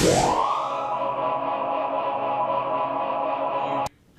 Hey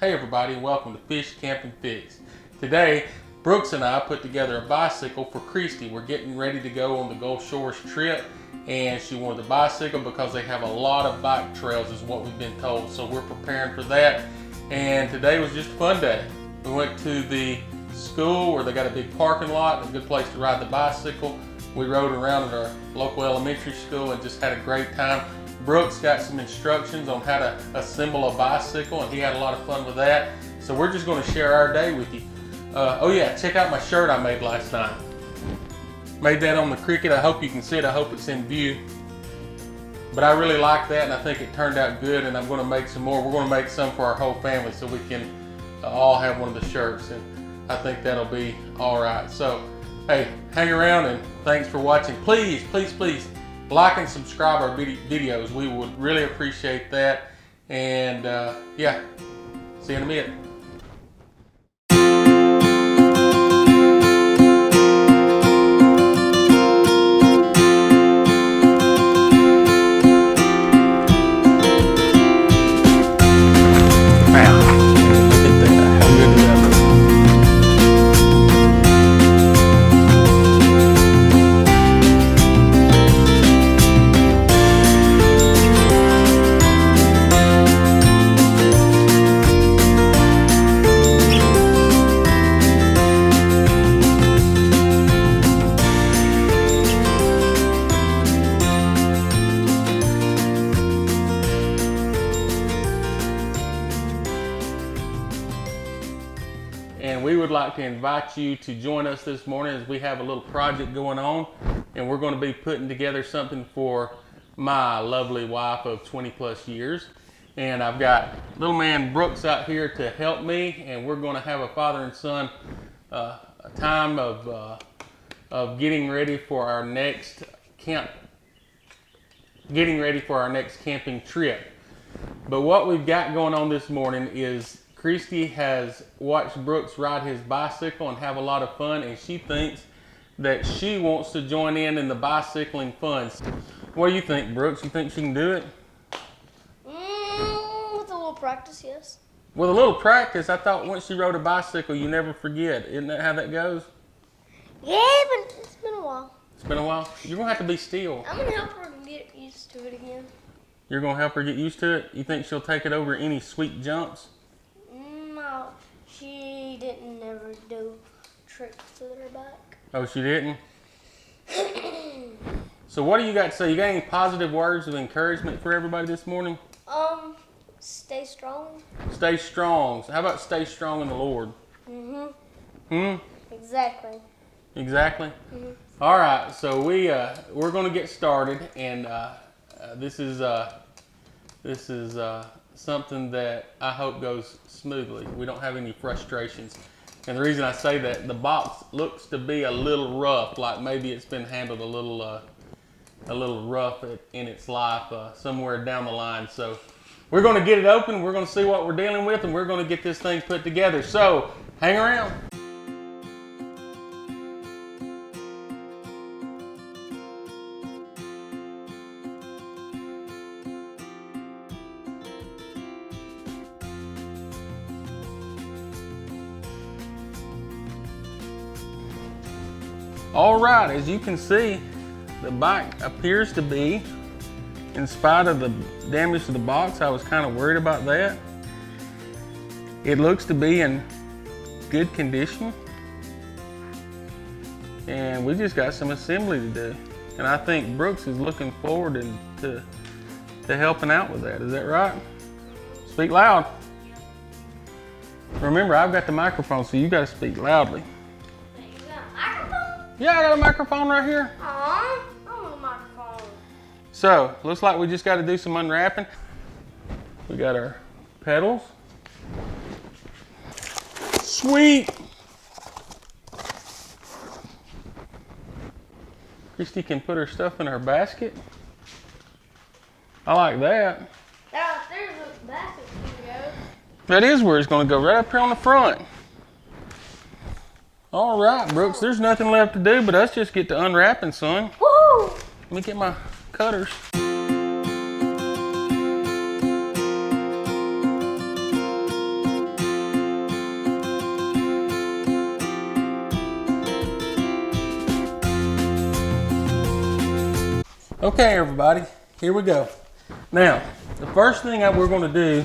everybody, welcome to Fish Camping Fix. Today, Brooks and I put together a bicycle for Christy. We're getting ready to go on the Gulf Shores trip, and she wanted the bicycle because they have a lot of bike trails is what we've been told. So we're preparing for that, and today was just a fun day. We went to the school where they got a big parking lot, a good place to ride the bicycle. We rode around at our local elementary school and just had a great time. Brooks got some instructions on how to assemble a bicycle, and he had a lot of fun with that. So we're just going to share our day with you. Oh yeah, check out my shirt I made last night. Made that on the Cricut. I hope you can see it. I hope it's in view. But I really like that, and I think it turned out good, and I'm going to make some more. We're going to make some for our whole family so we can all have one of the shirts, and I think that'll be all right. So, hey, hang around, and thanks for watching. Please, please, please, like and subscribe our videos. We would really appreciate that. And yeah, see you in a minute. And we would like to invite you to join us this morning as we have a little project going on, and we're going to be putting together something for my lovely wife of 20 plus years. And I've got little man Brooks out here to help me, and we're going to have a father and son a time of getting ready for our next camping trip. But what we've got going on this morning is Christy has watched Brooks ride his bicycle and have a lot of fun, and she thinks that she wants to join in the bicycling fun. What do you think, Brooks? You think she can do it? With a little practice, yes. With a little practice, I thought once you rode a bicycle, you never forget. Isn't that how that goes? Yeah, but it's been a while. It's been a while? You're going to have to be still. I'm going to help her get used to it again. You're going to help her get used to it? You think she'll take it over any sweet jumps? No, she didn't ever do tricks with her back. Oh, she didn't? So what do you got to say? You got any positive words of encouragement for everybody this morning? Stay strong. Stay strong. So how about stay strong in the Lord? Exactly. Exactly? All right, so we're going to get started, and this is something that I hope goes smoothly. We don't have any frustrations. And the reason I say that, the box looks to be a little rough, like maybe it's been handled a little rough in its life somewhere down the line. So we're going to get it open, we're going to see what we're dealing with, and we're going to get this thing put together. So hang around. All right, as you can see, the bike appears to be, in spite of the damage to the box, I was kind of worried about that. It looks to be in good condition. And we just got some assembly to do. And I think Brooks is looking forward to helping out with that. Is that right? Speak loud. Remember, I've got the microphone, so you got to speak loudly. Yeah, I got a microphone right here. I want a microphone. So, looks like we just got to do some unwrapping. We got our pedals. Sweet. Christy can put her stuff in her basket. I like that. There's where the basket's gonna go. That is where it's going to go, right up here on the front. All right, Brooks, there's nothing left to do but us just get to unwrapping, son. Woo! Let me get my cutters. Okay, everybody, here we go. Now, the first thing we're going to do,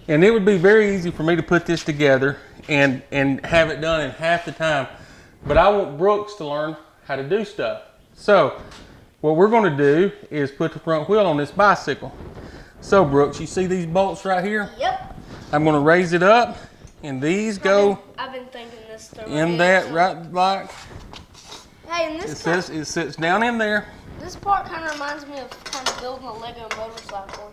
and it would be very easy for me to put this together and have it done in half the time, but I want Brooks to learn how to do stuff. So, what we're going to do is put the front wheel on this bicycle. So, Brooks, you see these bolts right here? Yep. I'm going to raise it up, and these go I've been thinking this through. in that right like. Hey, and this It sits down in there. This part kind of reminds me of kind of building a Lego motorcycle.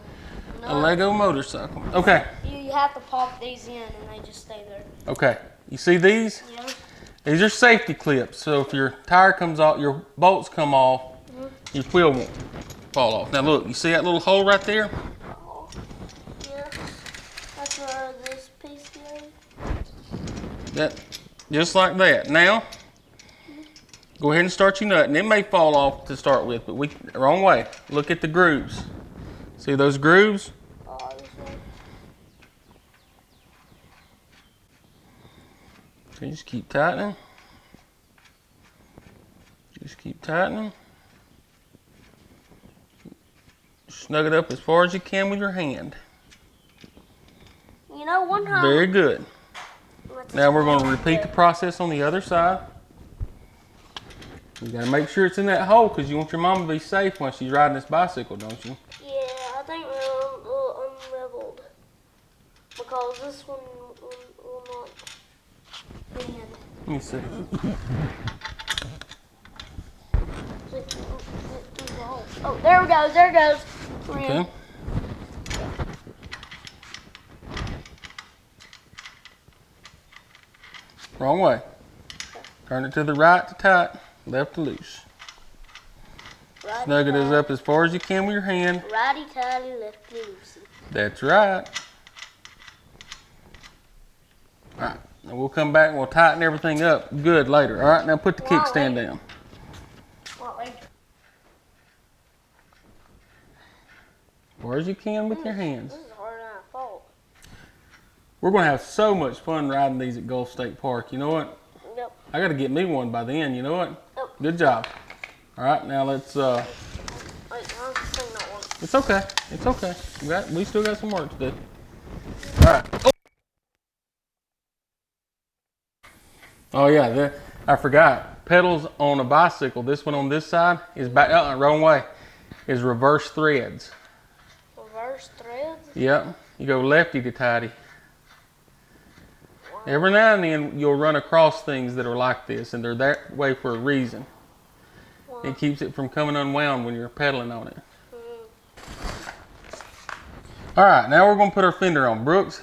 You know? A Lego motorcycle. Okay. You have to pop these in and they just stay there. Okay. You see these? Yeah. These are safety clips. So if your tire comes off, your bolts come off, your wheel won't fall off. Now look, you see that little hole right there? Oh, yeah. That's where this piece goes. That, just like that. Now, go ahead and start your nut. And it may fall off to start with, but wrong way. Look at the grooves. See those grooves? Oh, this way. So just keep tightening. Just keep tightening. Snug it up as far as you can with your hand. You know, one time. Very good. Now we're going to repeat the process on the other side. You got to make sure it's in that hole because you want your mom to be safe when she's riding this bicycle, don't you? Yeah, I think we're a little unleveled because this one will not bend. Let me see. Oh, there it goes, there it goes. Okay. Wrong way. Turn it to the right to tight, left to loose. Snug it as up as far as you can with your hand. Righty tighty, lefty loosey. That's right. All right, and we'll come back and we'll tighten everything up good later. All right, now put the kickstand down. As far as you can with your hands. This is harder than I thought. We're going to have so much fun riding these at Gulf State Park. You know what? Yep. I got to get me one by then. You know what? Yep. Good job. All right, now let's. Wait, I'm saying that one. It's okay. It's okay. We still got some work to do. All right. Oh yeah, I forgot. Pedals on a bicycle. This one on this side is back. Wrong way. Is reverse threads. Reverse threads? Yep. You go lefty to tighty. Wow. Every now and then you'll run across things that are like this, and they're that way for a reason. Wow. It keeps it from coming unwound when you're pedaling on it. All right, now we're going to put our fender on. Brooks,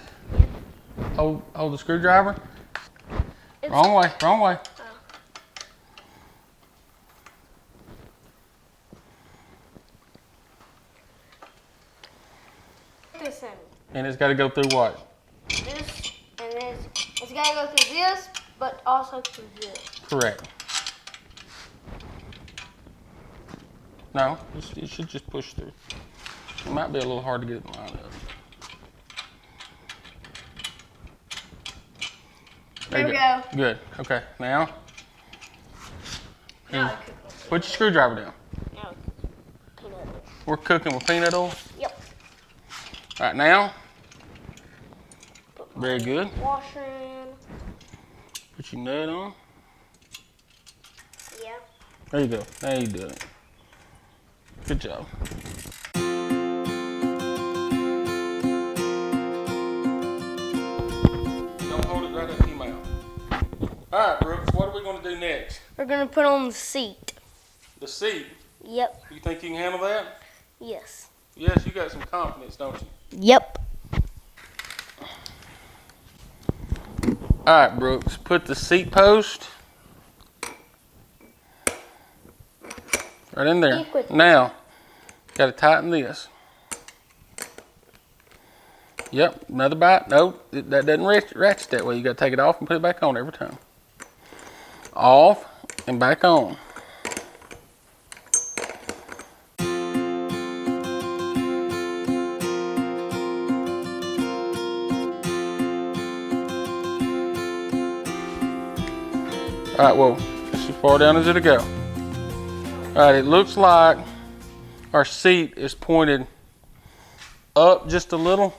hold the screwdriver. Wrong way, wrong way. This in. And it's got to go through what? This, and then it's got to go through this, but also through this. Correct. No, it should just push through. It might be a little hard to get it lined up. There we go. Good. Okay. Now put your screwdriver down. Now peanut oil. We're cooking with peanut oil. Yep. All right. Now. Very good. Washer in. Put your nut on. Yeah. There you go. Now you do it. Good job. Don't hold it right up to your mouth. All right, Brooks, what are we going to do next? We're going to put on the seat. The seat? Yep. You think you can handle that? Yes. Yes, you got some confidence, don't you? Yep. All right, Brooks, put the seat post right in there. Now, got to tighten this. Yep, another bite. No, that doesn't ratchet that way. You got to take it off and put it back on every time. Off and back on. All right, well, just as far down as it'll go. All right, it looks like our seat is pointed up just a little.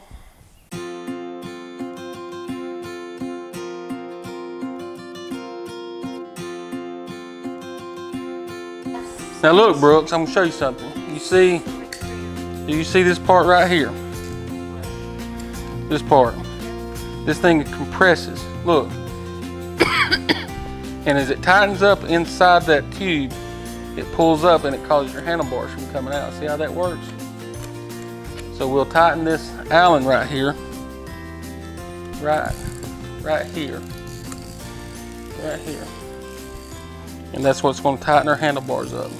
Now look, Brooks, I'm gonna show you something. Do you see this part right here? This part. This thing compresses, look. And as it tightens up inside that tube, it pulls up and it causes your handlebars from coming out. See how that works? So we'll tighten this Allen right here. Right here. Right here. And that's what's going to tighten our handlebars up.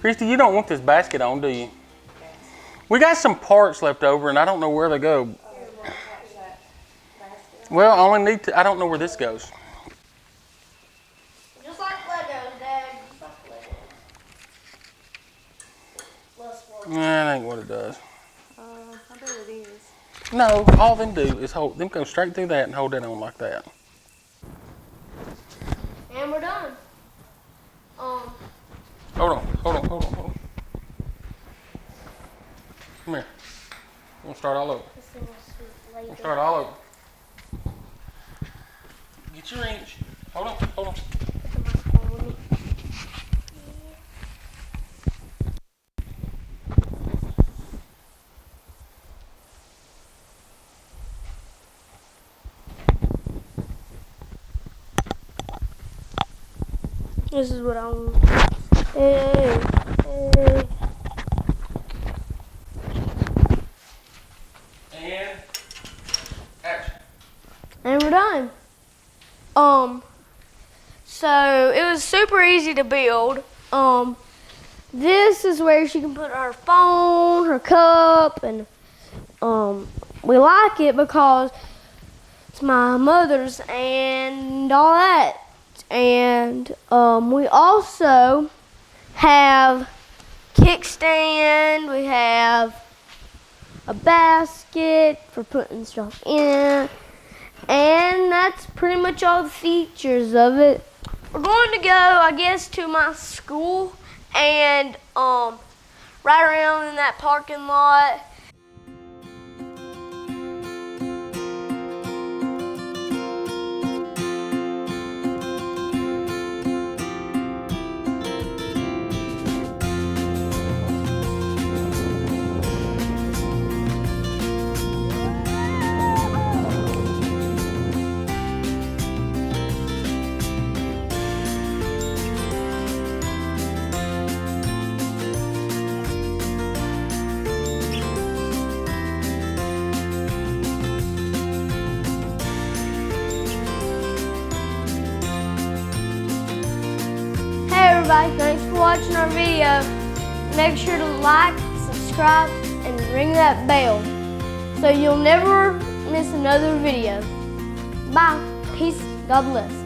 Christy, you don't want this basket on, do you? We got some parts left over and I don't know where they go. Well, I only need to, I don't know where this goes. Just like Legos, Dad. Just like Legos. That ain't what it does. I bet it is. No, all them do is hold, them go straight through that and hold it on like that. And we're done. Hold on. Come here. We'll start all over. We'll start all over. Get your wrench. Hold on. This is what I want. Hey. And action. And we're done. So it was super easy to build. This is where she can put her phone, her cup, and we like it because it's my mother's and all that. And we also have kickstand, we have a basket for putting stuff in, and that's pretty much all the features of it. We're going to go, I guess, to my school and right around in that parking lot. Everybody, thanks for watching our video. Make sure to like, subscribe, and ring that bell so you'll never miss another video. Bye. Peace. God bless.